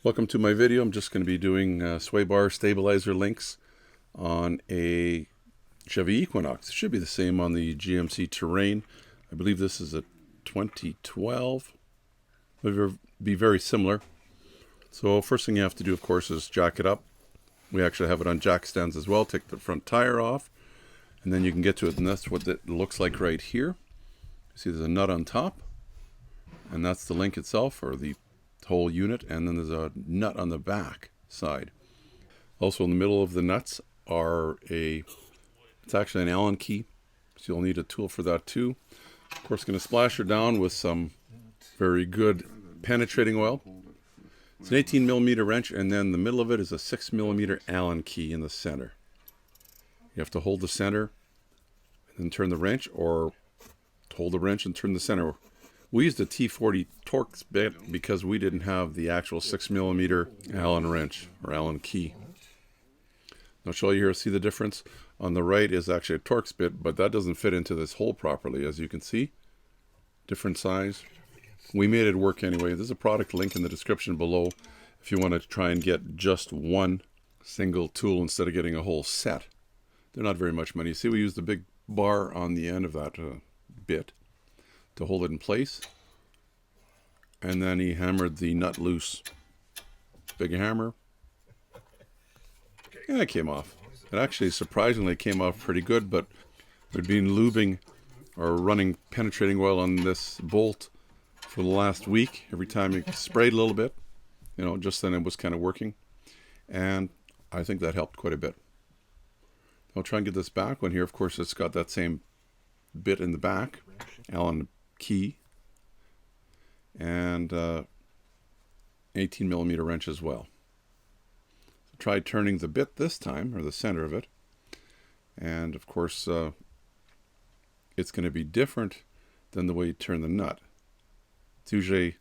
Welcome to my video. I'm just going to be doing sway bar stabilizer links on a Chevy Equinox. It should be the same on the GMC Terrain. I believe this is a 2012. It'll be very similar. So first thing you have to do, of course, is jack it up. We actually have it on jack stands as well. Take the front tire off, and then you can get to it, and that's what it looks like right here. See, there's a nut on top, and that's the link itself, or the whole unit, and then there's a nut on the back side. Also in the middle of the nuts are it's actually an Allen key, so you'll need a tool for that too. Of course, going to splash her down with some very good penetrating oil. It's an 18mm wrench, and then the middle of it is a 6mm Allen key in the center. You have to hold the center and then turn the wrench, or hold the wrench and turn the center. We used a T40 Torx bit because we didn't have the actual 6mm Allen wrench or Allen key. I'll show you here, see the difference? On the right is actually a Torx bit, but that doesn't fit into this hole properly, as you can see. Different size. We made it work anyway. There's a product link in the description below if you want to try and get just one single tool instead of getting a whole set. They're not very much money. See, we used the big bar on the end of that bit to hold it in place, and then he hammered the nut loose. Big hammer, and it came off. It actually surprisingly came off pretty good, but we'd been lubing or running penetrating oil on this bolt for the last week. Every time it sprayed a little bit, just then it was kind of working, and I think that helped quite a bit. I'll try and get this back one here. Of course, it's got that same bit in the back, Allen key, and 18mm wrench as well. So try turning the bit this time, or the center of it, and of course it's going to be different than the way you turn the nut. It's usually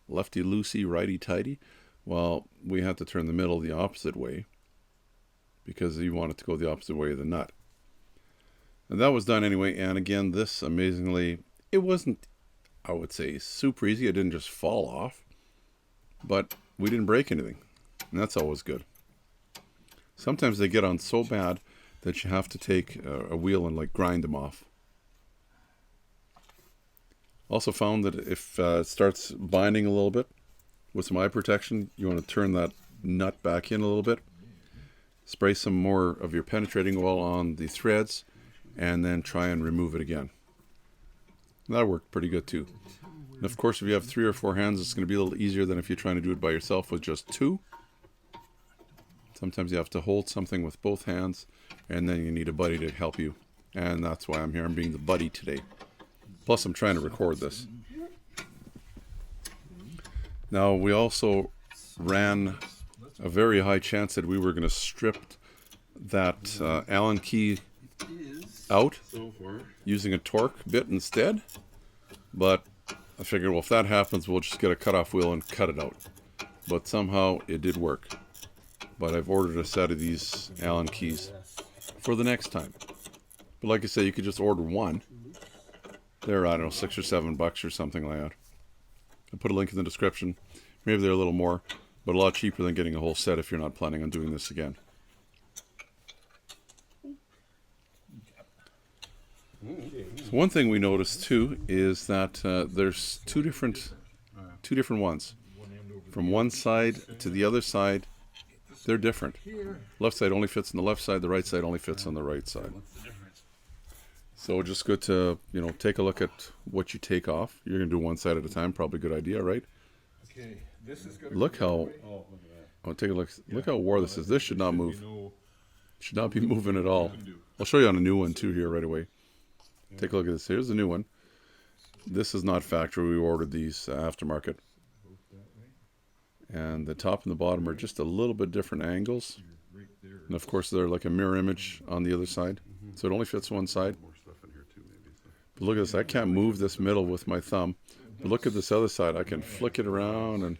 lefty loosey, righty tighty. Well, we have to turn the middle the opposite way because you want it to go the opposite way of the nut. And that was done anyway, and again, this amazingly, it wasn't, I would say, super easy. It didn't just fall off, but we didn't break anything, and that's always good. Sometimes they get on so bad that you have to take a wheel and grind them off. Also found that if it starts binding a little bit with some eye protection, you want to turn that nut back in a little bit, spray some more of your penetrating oil on the threads, and then try and remove it again. That worked pretty good too. And of course, if you have 3 or 4 hands, it's going to be a little easier than if you're trying to do it by yourself with just 2. Sometimes you have to hold something with both hands, and then you need a buddy to help you. And that's why I'm here. I'm being the buddy today. Plus, I'm trying to record this. Now, we also ran a very high chance that we were going to strip that Allen key out using a torque bit instead, but I figured, well, if that happens, we'll just get a cutoff wheel and cut it out. But somehow it did work. But I've ordered a set of these Allen keys for the next time. But like I say, you could just order one. They're, I don't know, $6 or $7 or something like that. I'll put a link in the description. Maybe they're a little more, but a lot cheaper than getting a whole set if you're not planning on doing this again. So one thing we noticed too is that there's two different ones. From one side to the other side, they're different. Left side only fits on the left side, the right side only fits on the right side. So just good to, take a look at what you take off. You're going to do one side at a time, probably a good idea, right? Okay, this is look how, take a look. Look how wore this is. This should not move. Should not be moving at all. I'll show you on a new one too here right away. Take a look at this. Here's the new one. This is not factory. We ordered these aftermarket. And the top and the bottom are just a little bit different angles. And of course, they're like a mirror image on the other side. So it only fits one side. But look at this. I can't move this middle with my thumb. But look at this other side. I can flick it around and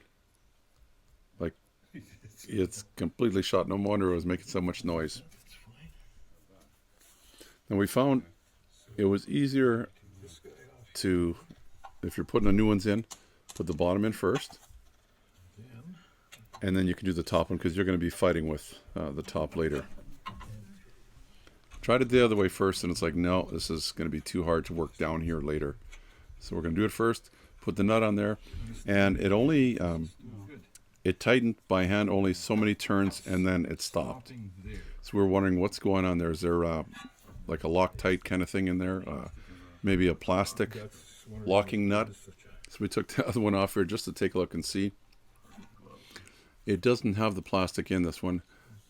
it's completely shot. No wonder it was making so much noise. And we found it was easier to, if you're putting the new ones in, put the bottom in first, and then you can do the top one because you're going to be fighting with the top later. Tried it the other way first, and it's like, no, this is going to be too hard to work down here later. So we're going to do it first, put the nut on there, and it only, it tightened by hand only so many turns, and then it stopped. So we're wondering what's going on there. Is there like a Loctite kind of thing in there? Maybe a plastic locking nut? So we took the other one off here just to take a look and see. It doesn't have the plastic in this one,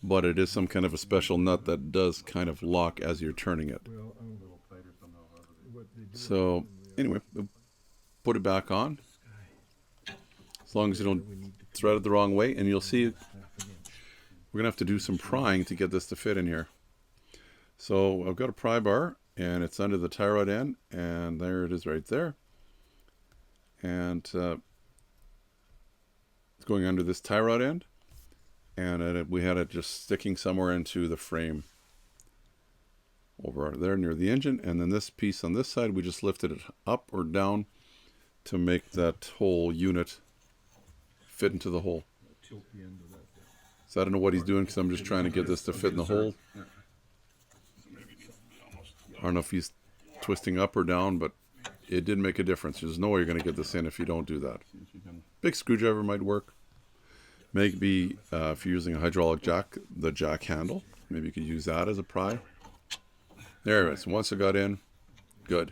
but it is some kind of a special nut that does kind of lock as you're turning it. So anyway, we'll put it back on, as long as you don't thread it the wrong way, and you'll see we're gonna have to do some prying to get this to fit in here. So I've got a pry bar, and it's under the tie rod end, and there it is right there, and it's going under this tie rod end. And we had it just sticking somewhere into the frame over there near the engine. And then this piece on this side, we just lifted it up or down to make that whole unit fit into the hole. So I don't know what he's doing because I'm just trying to get this to fit in the hole. I don't know if he's twisting up or down, but it did make a difference. There's no way you're going to get this in if you don't do that. Big screwdriver might work. Maybe if you're using a hydraulic jack, the jack handle, maybe you could use that as a pry. There it is. Once it got in, good.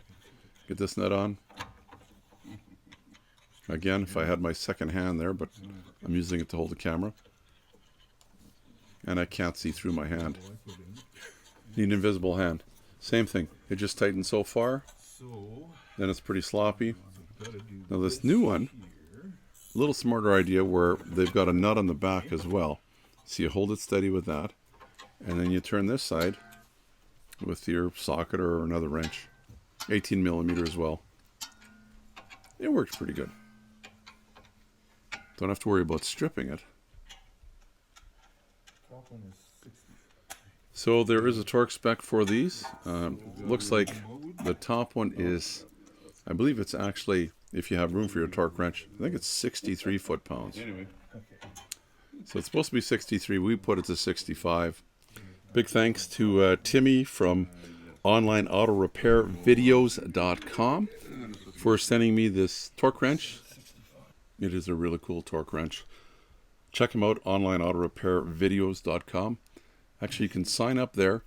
Get this nut on. Again, if I had my second hand there, but I'm using it to hold the camera. And I can't see through my hand. Need an invisible hand. Same thing. It just tightened so far. Then it's pretty sloppy. Now this new one, a little smarter idea where they've got a nut on the back as well. So you hold it steady with that, and then you turn this side with your socket or another wrench. 18 millimeter as well. It works pretty good. Don't have to worry about stripping it. So there is a torque spec for these. Looks like the top one is, I believe it's actually, if you have room for your torque wrench, I think it's 63 foot-pounds. So it's supposed to be 63. We put it to 65. Big thanks to Timmy from onlineautorepairvideos.com for sending me this torque wrench. It is a really cool torque wrench. Check him out, onlineautorepairvideos.com. Actually, you can sign up there,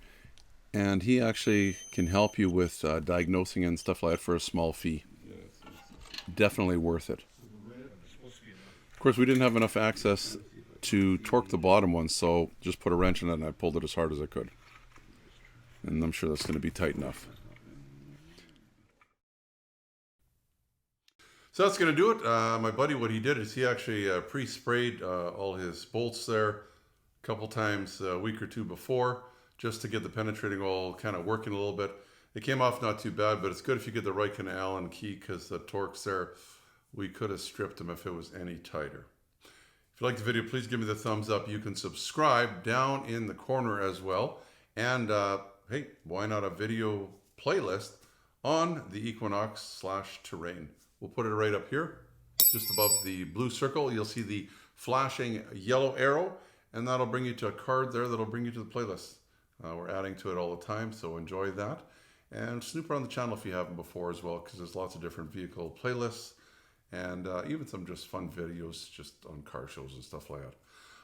and he actually can help you with diagnosing and stuff like that for a small fee. Definitely worth it. Of course, we didn't have enough access to torque the bottom one, so just put a wrench in it and I pulled it as hard as I could. And I'm sure that's going to be tight enough. So that's going to do it. My buddy, what he did is he actually pre-sprayed all his bolts there a couple times a week or two before, just to get the penetrating oil kind of working a little bit. It came off not too bad, but it's good if you get the right kind of Allen key, because the torques there, we could have stripped them if it was any tighter. If you like the video, please give me the thumbs up. You can subscribe down in the corner as well. And hey, why not a video playlist on the Equinox /Terrain? We'll put it right up here, just above the blue circle. You'll see the flashing yellow arrow, and that'll bring you to a card there that'll bring you to the playlist. We're adding to it all the time, so enjoy that. And snoop around the channel if you haven't before as well, because there's lots of different vehicle playlists and even some just fun videos just on car shows and stuff like that.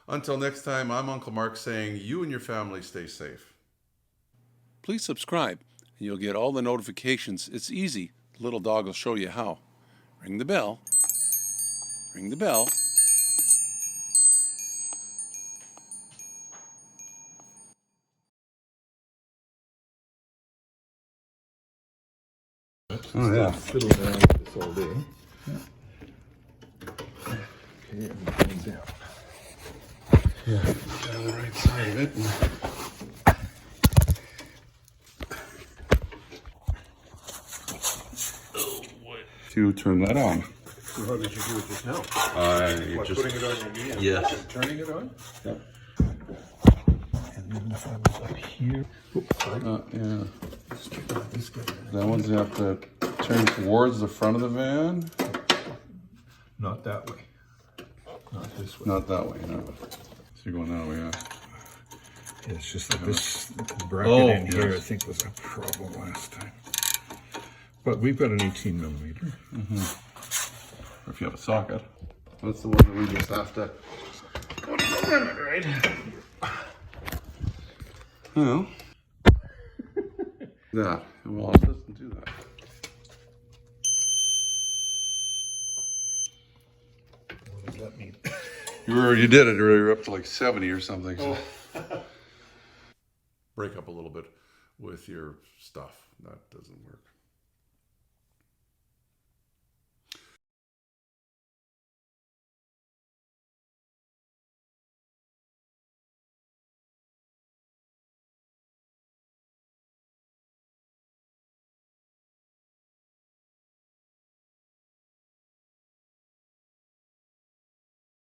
Until next time, I'm Uncle Mark saying you and your family stay safe. Please subscribe and you'll get all the notifications. It's easy. The little dog will show you how. Ring the bell. Ring the bell. Oh yeah. Fiddle around with this all day. Yeah. Okay, everything down. Yeah. Get on the right side of it. To turn that on. So how did you do it just now? Just Putting it on your knee and yes. turning it on? Yep. And then if I was up here, Yeah. That one's you have to turn towards the front of the van. Not that way. Not this way. Not that way, no. So you're going that way, yeah. Yeah, it's just that this bracket in here, I think, was a problem last time. But we've got an 18 millimeter. Or if you have a socket. That's the one that we just have to put in the limit, right? Well, that. Well, it doesn't do that. What does that mean? You did it, or you're up to like 70 or something. So. Break up a little bit with your stuff. That doesn't work.